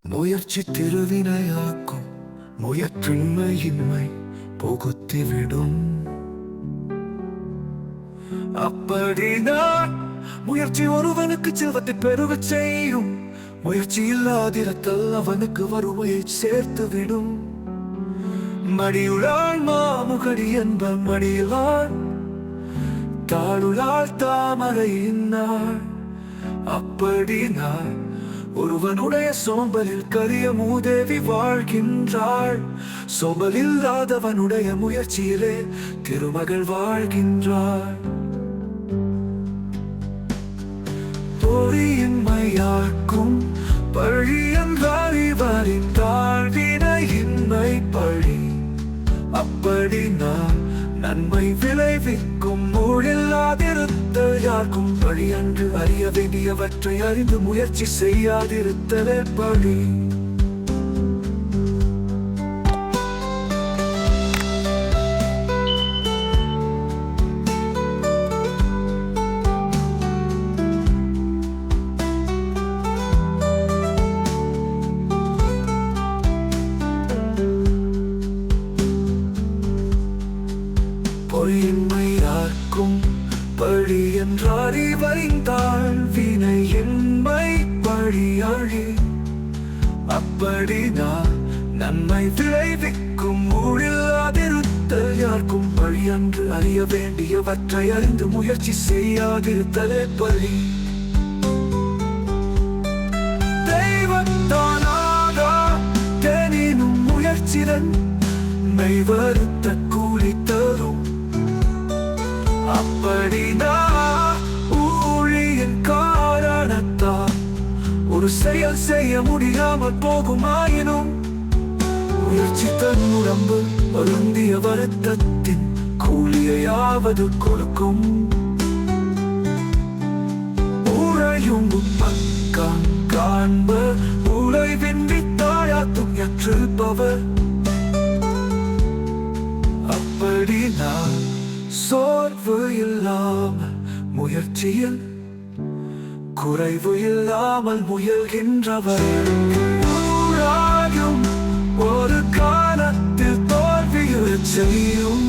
முயற்சி திருவினையாக்கும், முயற்றின்மையின்மை புகுத்திவிடும். அப்படிதான் முயற்சி ஒருவனுக்கு செல்வத்தை பெருகச் செய்யும். முயற்சி இல்லாதிருத்தல் அவனுக்கு வறுமையை சேர்த்துவிடும். மடியுளாள் மாமுகடி என்ப மடியிலாள், தாளுளாள் தாமரையினாள். அப்படினாள் ஒருவனுடைய சோம்பலில் கரிய மூதேவி வாழ்கின்றாள். சோம்பல் இல்லாதவனுடைய முயற்சியிலே திருமகள் வாழ்கின்றாள். பொறியின்மையாக்கும் பழி என்றால் இவரின் தாழ்வினையின்மை பழி. அப்படினால் நன்மை விளைவிக்கும் ஊழில்லாதிருத்தல் யாருக்கும் பழி அன்று. அறிய வேண்டியவற்றை அறிந்து முயற்சி செய்யாதிருத்தலே பழி. பொறியின்மையாக்கும் பழி என்றார் இவரின் தாழ்வினையின்மை பழி அழி. அப்படினால் நன்மை விளைவிக்கும் ஊழில்லாதிருத்தல் யாருக்கும் பழி அன்று. அறிய வேண்டியவற்றை அறிந்து முயற்சி செய்யாதிருத்தலே பழி. தெய்வத்தானாகா தெனினும் முயற்சிடன் மெய்வருத்த கூலி தரும். அப்படினா ஊழியின் காரணத்தால் ஒரு செயல் செய்ய முடியாமல் போகுமாயினும், முயற்சி தன் உடம்பு வருந்திய வருத்தத்தின் கூலியையாவது கொடுக்கும். ஊழையும் பக்கம் காண்பர் உழைவின்றி தாயாத்தும் எற்றிருப்பவர். அப்படினா சோர்வு இல்லாமல் முயற்சியில் குறைவு இல்லாமல் முயல்கின்றவர். ஊராயும் ஒரு காலத்தில் தோல்வியுறச் செய்யும்.